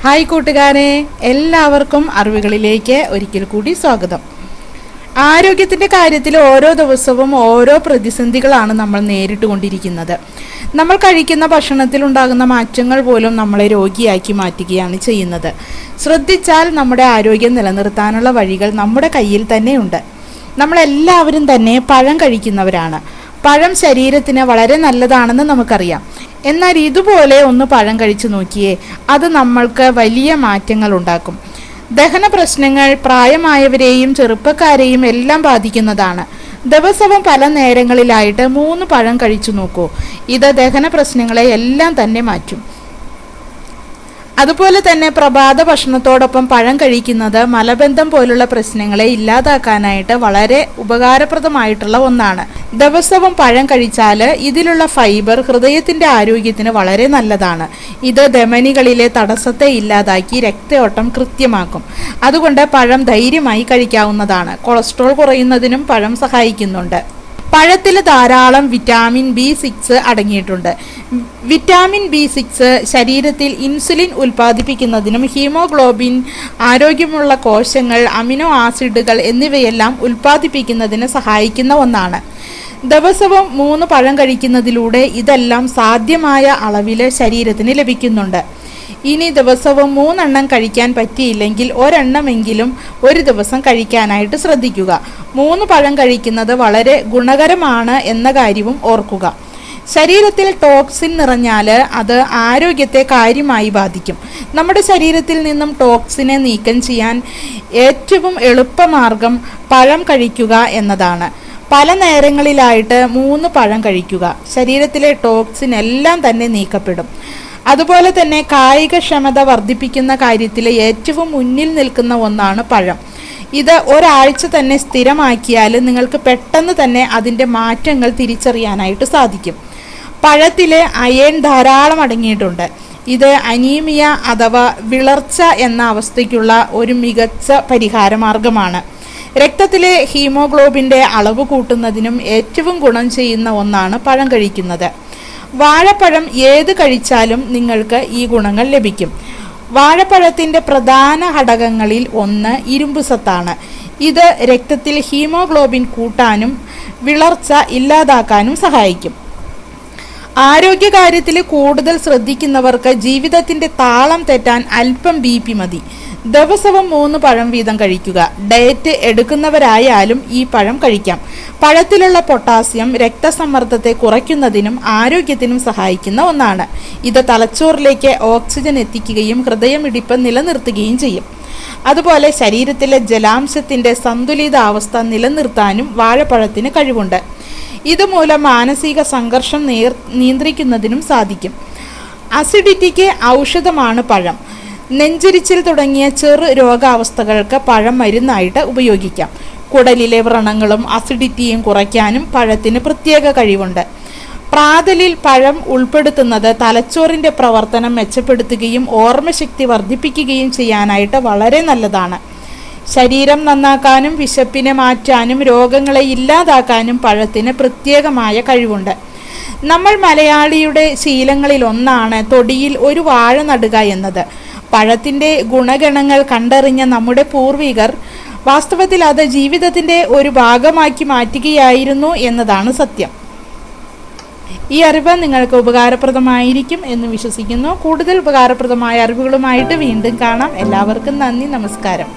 Hi കൂട്ടുകാരെ, എല്ലാവർക്കും അറിവുകളിലേക്ക് ഒരിക്കൽ കൂടി സ്വാഗതം. ആരോഗ്യത്തിൻ്റെ കാര്യത്തിൽ ഓരോ ദിവസവും ഓരോ പ്രതിസന്ധികളാണ് നമ്മൾ നേരിട്ടുകൊണ്ടിരിക്കുന്നത്. നമ്മൾ കഴിക്കുന്ന ഭക്ഷണത്തിൽ ഉണ്ടാകുന്ന മാറ്റങ്ങൾ പോലും നമ്മളെ രോഗിയാക്കി മാറ്റുകയാണ് ചെയ്യുന്നത്. ശ്രദ്ധിച്ചാൽ നമ്മുടെ ആരോഗ്യം നിലനിർത്താനുള്ള വഴികൾ നമ്മുടെ കയ്യിൽ തന്നെയുണ്ട്. നമ്മളെല്ലാവരും തന്നെ പഴം കഴിക്കുന്നവരാണ്. പഴം ശരീരത്തിന് വളരെ നല്ലതാണെന്ന് നമുക്കറിയാം. എന്നാൽ ഇതുപോലെ ഒന്ന് പഴം കഴിച്ചു നോക്കിയേ, അത് നമ്മൾക്ക് വലിയ മാറ്റങ്ങൾ ഉണ്ടാക്കും. ദഹന പ്രശ്നങ്ങൾ പ്രായമായവരെയും ചെറുപ്പക്കാരെയും എല്ലാം ബാധിക്കുന്നതാണ്. ദിവസവും പല നേരങ്ങളിലായിട്ട് 3 പഴം കഴിച്ചു നോക്കൂ. ഇത് ദഹന പ്രശ്നങ്ങളെ എല്ലാം തന്നെ മാറ്റും. അതുപോലെ തന്നെ പ്രഭാത ഭക്ഷണത്തോടൊപ്പം പഴം കഴിക്കുന്നത് മലബന്ധം പോലുള്ള പ്രശ്നങ്ങളെ ഇല്ലാതാക്കാനായിട്ട് വളരെ ഉപകാരപ്രദമായിട്ടുള്ള ഒന്നാണ്. ദിവസവും പഴം കഴിച്ചാൽ ഇതിലുള്ള ഫൈബർ ഹൃദയത്തിൻ്റെ ആരോഗ്യത്തിന് വളരെ നല്ലതാണ്. ഇത് ധമനികളിലെ തടസ്സത്തെ ഇല്ലാതാക്കി രക്തയോട്ടം കൃത്യമാക്കും. അതുകൊണ്ട് പഴം ധൈര്യമായി കഴിക്കാവുന്നതാണ്. കൊളസ്ട്രോൾ കുറയുന്നതിനും പഴം സഹായിക്കുന്നുണ്ട്. പഴത്തിൽ ധാരാളം വിറ്റാമിൻ B6 അടങ്ങിയിട്ടുണ്ട്. വിറ്റാമിൻ B6 ശരീരത്തിൽ ഇൻസുലിൻ ഉൽപ്പാദിപ്പിക്കുന്നതിനും ഹീമോഗ്ലോബിൻ, ആരോഗ്യമുള്ള കോശങ്ങൾ, അമിനോ ആസിഡുകൾ എന്നിവയെല്ലാം ഉൽപ്പാദിപ്പിക്കുന്നതിന് സഹായിക്കുന്ന ഒന്നാണ്. ദിവസവും 3 പഴം കഴിക്കുന്നതിലൂടെ ഇതെല്ലാം സാധ്യമായ അളവിൽ ശരീരത്തിന് ലഭിക്കുന്നുണ്ട്. ഇനി ദിവസവും 3 എണ്ണം കഴിക്കാൻ പറ്റിയില്ലെങ്കിൽ ഒരെണ്ണമെങ്കിലും ഒരു ദിവസം കഴിക്കാനായിട്ട് ശ്രദ്ധിക്കുക. 3 പഴം കഴിക്കുന്നത് വളരെ ഗുണകരമാണ് എന്ന കാര്യവും ഓർക്കുക. ശരീരത്തിൽ ടോക്സിൻ നിറഞ്ഞാൽ അത് ആരോഗ്യത്തെ കാര്യമായി ബാധിക്കും. നമ്മുടെ ശരീരത്തിൽ നിന്നും ടോക്സിനെ നീക്കം ചെയ്യാൻ ഏറ്റവും എളുപ്പമാർഗം പഴം കഴിക്കുക എന്നതാണ്. പല നേരങ്ങളിലായിട്ട് 3 പഴം കഴിക്കുക. ശരീരത്തിലെ ടോക്സിൻ എല്ലാം തന്നെ നീക്കപ്പെടും. അതുപോലെ തന്നെ കായികക്ഷമത വർദ്ധിപ്പിക്കുന്ന കാര്യത്തിൽ ഏറ്റവും മുന്നിൽ നിൽക്കുന്ന ഒന്നാണ് പഴം. ഇത് ഒരാഴ്ച തന്നെ സ്ഥിരമാക്കിയാൽ നിങ്ങൾക്ക് പെട്ടെന്ന് തന്നെ അതിൻ്റെ മാറ്റങ്ങൾ തിരിച്ചറിയാനായിട്ട് സാധിക്കും. പഴത്തിൽ അയൺ ധാരാളം അടങ്ങിയിട്ടുണ്ട്. ഇത് അനീമിയ അഥവാ വിളർച്ച എന്ന അവസ്ഥയ്ക്കുള്ള ഒരു മികച്ച പരിഹാരമാർഗമാണ്. രക്തത്തിലെ ഹീമോഗ്ലോബിൻ്റെ അളവ് കൂട്ടുന്നതിനും ഏറ്റവും ഗുണം ചെയ്യുന്ന ഒന്നാണ് പഴം കഴിക്കുന്നത്. വാഴപ്പഴം ഏത് കഴിച്ചാലും നിങ്ങൾക്ക് ഈ ഗുണങ്ങൾ ലഭിക്കും. വാഴപ്പഴത്തിൻ്റെ പ്രധാന ഘടകങ്ങളിൽ ഒന്ന് ഇരുമ്പ് സത്താണ്. ഇത് രക്തത്തിൽ ഹീമോഗ്ലോബിൻ കൂട്ടാനും വിളർച്ച ഇല്ലാതാക്കാനും സഹായിക്കും. ആരോഗ്യകാര്യത്തിൽ കൂടുതൽ ശ്രദ്ധിക്കുന്നവർക്ക് ജീവിതത്തിൻ്റെ താളം തെറ്റാൻ അല്പം BP മതി. ദിവസവും 3 പഴം വീതം കഴിക്കുക. ഡയറ്റ് എടുക്കുന്നവരായാലും ഈ പഴം കഴിക്കാം. പഴത്തിലുള്ള പൊട്ടാസ്യം രക്തസമ്മർദ്ദത്തെ കുറയ്ക്കുന്നതിനും ആരോഗ്യത്തിനും സഹായിക്കുന്ന ഒന്നാണ്. ഇത് തലച്ചോറിലേക്ക് ഓക്സിജൻ എത്തിക്കുകയും ഹൃദയമിടിപ്പ് നിലനിർത്തുകയും ചെയ്യും. അതുപോലെ ശരീരത്തിലെ ജലാംശത്തിൻ്റെ സന്തുലിതാവസ്ഥ നിലനിർത്താനും വാഴപ്പഴത്തിന് കഴിവുണ്ട്. ഇതുമൂലം മാനസിക സംഘർഷം നിയന്ത്രിക്കുന്നതിനും സാധിക്കും. അസിഡിറ്റിക്ക് ഔഷധമാണ് പഴം. നെഞ്ചിരിച്ചിൽ തുടങ്ങിയ ചെറു രോഗാവസ്ഥകൾക്ക് പഴം മരുന്നായിട്ട് ഉപയോഗിക്കാം. കുടലിലെ വ്രണങ്ങളും അസിഡിറ്റിയും കുറയ്ക്കാനും പഴത്തിന് പ്രത്യേക കഴിവുണ്ട്. പ്രാതലിൽ പഴം ഉൾപ്പെടുത്തുന്നത് തലച്ചോറിൻ്റെ പ്രവർത്തനം മെച്ചപ്പെടുത്തുകയും ഓർമ്മശക്തി വർദ്ധിപ്പിക്കുകയും ചെയ്യാനായിട്ട് വളരെ നല്ലതാണ്. ശരീരം നന്നാക്കാനും വിശപ്പിനെ മാറ്റാനും രോഗങ്ങളെ ഇല്ലാതാക്കാനും പഴത്തിന് പ്രത്യേകമായ കഴിവുണ്ട്. നമ്മൾ മലയാളിയുടെ ശീലങ്ങളിൽ ഒന്നാണ് തൊടിയിൽ ഒരു വാഴ നടുക എന്നത്. പഴത്തിൻ്റെ ഗുണഗണങ്ങൾ കണ്ടറിഞ്ഞ നമ്മുടെ പൂർവികർ വാസ്തവത്തിൽ അത് ജീവിതത്തിൻ്റെ ഒരു ഭാഗമാക്കി മാറ്റുകയായിരുന്നു എന്നതാണ് സത്യം. ഈ അറിവ് നിങ്ങൾക്ക് ഉപകാരപ്രദമായിരിക്കും എന്ന് വിശ്വസിക്കുന്നു. കൂടുതൽ ഉപകാരപ്രദമായ അറിവുകളുമായിട്ട് വീണ്ടും കാണാം. എല്ലാവർക്കും നന്ദി, നമസ്കാരം.